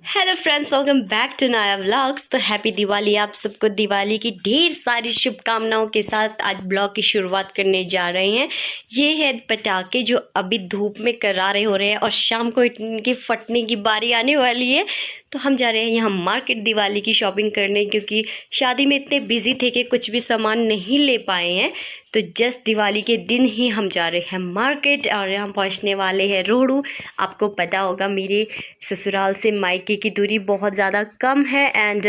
Hello friends, welcome back to नया vlogs. तो happy Diwali आप सबको। दिवाली की ढेर सारी शुभकामनाओं के साथ आज ब्लॉग की शुरुआत करने जा रहे हैं। ये है पटाखे जो अभी धूप में करारे हो रहे हैं और शाम को इनकी फटने की बारी आने वाली है। तो हम जा रहे हैं यहाँ मार्केट दिवाली की शॉपिंग करने, क्योंकि शादी में इतने बिजी थे कि कुछ भी सामान नहीं ले पाए हैं। तो जस्ट दिवाली के दिन ही हम जा रहे हैं मार्केट और यहाँ पहुँचने वाले हैं रोहड़ू। आपको पता होगा मेरे ससुराल से मायके की दूरी बहुत ज़्यादा कम है एंड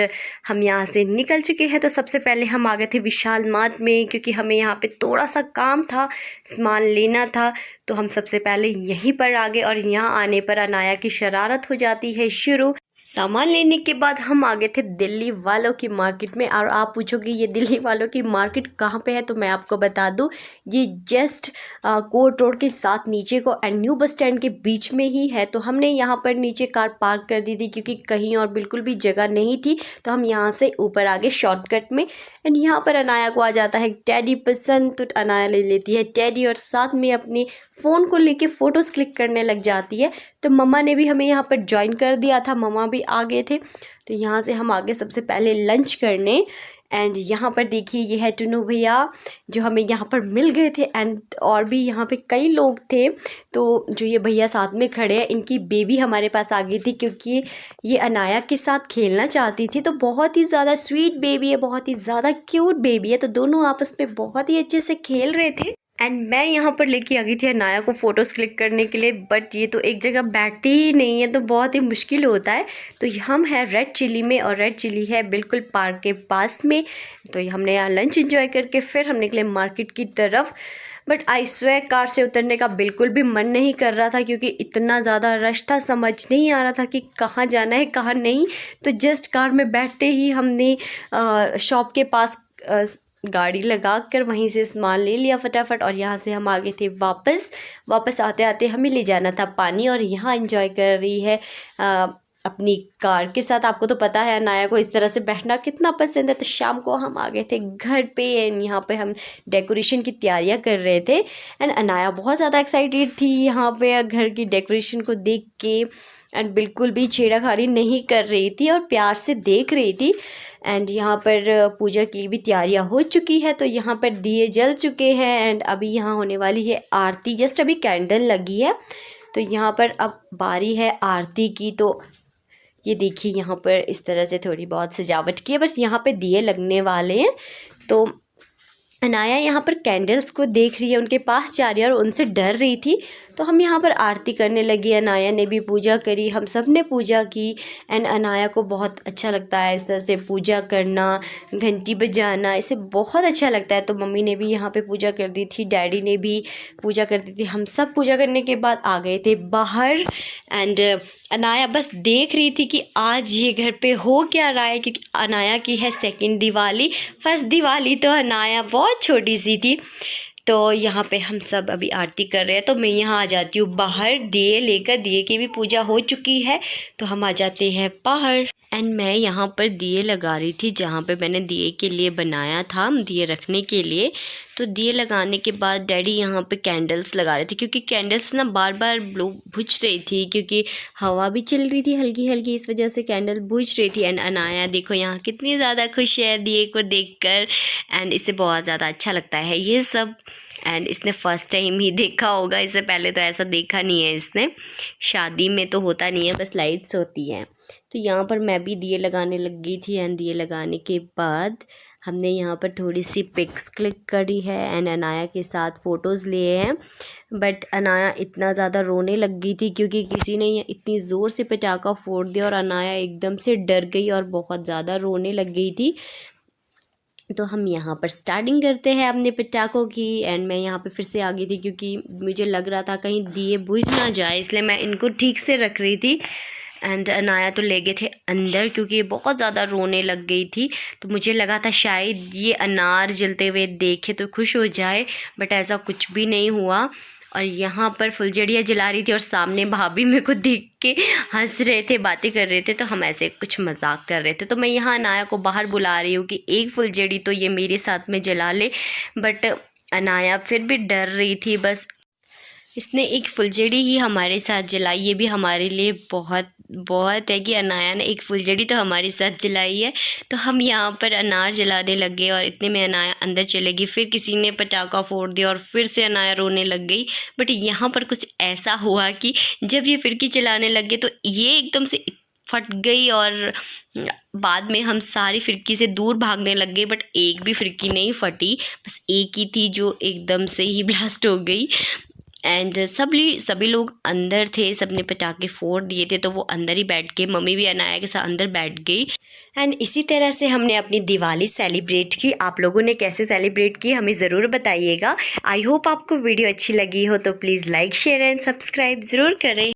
हम यहाँ से निकल चुके हैं। तो सबसे पहले हम आ गए थे विशाल मार्ट में, क्योंकि हमें यहाँ पे थोड़ा सा काम था, सामान लेना था। तो हम सबसे पहले यहीं पर आ गए और यहाँ आने पर अनाया की शरारत हो जाती है शुरू। सामान लेने के बाद हम आ गए थे दिल्ली वालों की मार्केट में। और आप पूछोगे ये दिल्ली वालों की मार्केट कहाँ पे है, तो मैं आपको बता दूँ, ये जस्ट कोर्ट रोड के साथ नीचे को एंड न्यू बस स्टैंड के बीच में ही है। तो हमने यहाँ पर नीचे कार पार्क कर दी थी, क्योंकि कहीं और बिल्कुल भी जगह नहीं थी। तो हम यहाँ से ऊपर आ गए शॉर्टकट में। एंड यहाँ पर अनाया को आ जाता है टेडी पसंद, तो अनाया ले लेती है टेडी और साथ में अपनी फ़ोन को लेके फ़ोटोज़ क्लिक करने लग जाती है। तो मम्मा ने भी हमें यहाँ पर ज्वाइन कर दिया था, मम्मा भी आ गए थे। तो यहाँ से हम आगे सबसे पहले लंच करने। एंड यहाँ पर देखिए ये है टुनू भैया जो हमें यहाँ पर मिल गए थे एंड और भी यहाँ पे कई लोग थे। तो जो ये भैया साथ में खड़े हैं, इनकी बेबी हमारे पास आ गई थी, क्योंकि ये अनाया के साथ खेलना चाहती थी। तो बहुत ही ज़्यादा स्वीट बेबी है, बहुत ही ज़्यादा क्यूट बेबी है। तो दोनों आपस में बहुत ही अच्छे से खेल रहे थे एंड मैं यहाँ पर लेके आ गई थी अनाया को फ़ोटोज़ क्लिक करने के लिए। बट ये तो एक जगह बैठती ही नहीं है, तो बहुत ही मुश्किल होता है। तो हम हैं रेड चिली में और रेड चिली है बिल्कुल पार्क के पास में। तो हमने यहाँ लंच एंजॉय करके फिर हम निकले मार्केट की तरफ। बट आई स्वेयर कार से उतरने का बिल्कुल भी मन नहीं कर रहा था, क्योंकि इतना ज़्यादा रश था, समझ नहीं आ रहा था कि कहाँ जाना है कहाँ नहीं। तो जस्ट कार में बैठते ही हमने शॉप के पास गाड़ी लगा कर वहीं से सामान ले लिया फटाफट। और यहाँ से हम आ गए थे वापस आते आते हमें ले जाना था पानी। और यहाँ एंजॉय कर रही है अपनी कार के साथ। आपको तो पता है अनाया को इस तरह से बैठना कितना पसंद है। तो शाम को हम आ गए थे घर पे एंड यहाँ पे हम डेकोरेशन की तैयारियां कर रहे थे। एंड अनाया बहुत ज़्यादा एक्साइटेड थी यहाँ पे घर की डेकोरेशन को देख के एंड बिल्कुल भी छेड़ाखानी नहीं कर रही थी और प्यार से देख रही थी। एंड यहाँ पर पूजा की भी तैयारियां हो चुकी है। तो यहाँ पर दिए जल चुके हैं एंड अभी यहाँ होने वाली है आरती। जस्ट अभी कैंडल लगी है, तो यहाँ पर अब बारी है आरती की। तो ये देखिए यहाँ पर इस तरह से थोड़ी बहुत सजावट की है, बस यहाँ पे दिए लगने वाले हैं। तो अनाया यहाँ पर कैंडल्स को देख रही है, उनके पास जा रही है और उनसे डर रही थी। तो हम यहाँ पर आरती करने लगी। अनाया ने भी पूजा करी, हम सब ने पूजा की। एंड अनाया को बहुत अच्छा लगता है इस तरह से पूजा करना, घंटी बजाना, इसे बहुत अच्छा लगता है। तो मम्मी ने भी यहाँ पे पूजा कर दी थी, डैडी ने भी पूजा कर दी थी। हम सब पूजा करने के बाद आ गए थे बाहर। एंड अनाया बस देख रही थी कि आज ये घर पे हो क्या रहा है, क्योंकि अनाया की है सेकंड दिवाली। फर्स्ट दिवाली तो अनाया बहुत छोटी सी थी। तो यहाँ पे हम सब अभी आरती कर रहे हैं। तो मैं यहाँ आ जाती हूँ बाहर दिए लेकर, दिए की भी पूजा हो चुकी है। तो हम आ जाते हैं बाहर एंड मैं यहाँ पर दिए लगा रही थी, जहाँ पे मैंने दिए के लिए बनाया था दिए रखने के लिए। तो दिए लगाने के बाद डैडी यहाँ पे कैंडल्स लगा रहे थे, क्योंकि कैंडल्स ना बार बार बुझ रही थी, क्योंकि हवा भी चल रही थी हल्की हल्की, इस वजह से कैंडल बुझ रही थी। एंड अनाया देखो यहाँ कितनी ज़्यादा खुश है दिए को देखकर एंड इसे बहुत ज़्यादा अच्छा लगता है ये सब। एंड इसने फ़र्स्ट टाइम ही देखा होगा, इससे पहले तो ऐसा देखा नहीं है इसने। शादी में तो होता नहीं है, बस लाइट्स होती हैं। तो यहाँ पर मैं भी दिए लगाने लग गई थी एंड दिए लगाने के बाद हमने यहाँ पर थोड़ी सी पिक्स क्लिक करी है एंड अनाया के साथ फ़ोटोज़ लिए हैं। बट अनाया इतना ज़्यादा रोने लग गई थी, क्योंकि किसी ने इतनी ज़ोर से पटाखा फोड़ दिया और अनाया एकदम से डर गई और बहुत ज़्यादा रोने लग गई थी। तो हम यहाँ पर स्टार्टिंग करते हैं अपने पटाखों की। एंड मैं यहाँ पे फिर से आ गई थी, क्योंकि मुझे लग रहा था कहीं दिए बुझ ना जाए, इसलिए मैं इनको ठीक से रख रही थी। एंड अनाया तो ले गए थे अंदर, क्योंकि ये बहुत ज़्यादा रोने लग गई थी। तो मुझे लगा था शायद ये अनार जलते हुए देखे तो खुश हो जाए, बट ऐसा कुछ भी नहीं हुआ। और यहाँ पर फुलझड़ियाँ जला रही थी और सामने भाभी मेरे को देख के हंस रहे थे, बातें कर रहे थे। तो हम ऐसे कुछ मजाक कर रहे थे। तो मैं यहाँ अनाया को बाहर बुला रही हूँ कि एक फुलझड़ी तो ये मेरे साथ में जला ले, बट अनाया फिर भी डर रही थी। बस इसने एक फुलझड़ी ही हमारे साथ जलाई, ये भी हमारे लिए बहुत है कि अनाया ने एक फुलझड़ी तो हमारे साथ जलाई है। तो हम यहाँ पर अनार जलाने लग गए और इतने में अनाया अंदर चले गई। फिर किसी ने पटाखा फोड़ दिया और फिर से अनाया रोने लग गई। बट यहाँ पर कुछ ऐसा हुआ कि जब ये फिरकी चलाने लग गए तो ये एकदम से फट गई और बाद में हम सारी फिरकी से दूर भागने लग गए। बट एक भी फिरकी नहीं फटी, बस एक ही थी जो एकदम से ही ब्लास्ट हो गई। एंड सभी लोग अंदर थे, सबने पटाखे फोड़ दिए थे तो वो अंदर ही बैठ गए। मम्मी भी अनाया के साथ अंदर बैठ गई। एंड इसी तरह से हमने अपनी दिवाली सेलिब्रेट की। आप लोगों ने कैसे सेलिब्रेट की हमें ज़रूर बताइएगा। आई होप आपको वीडियो अच्छी लगी हो तो please like share and subscribe ज़रूर करें।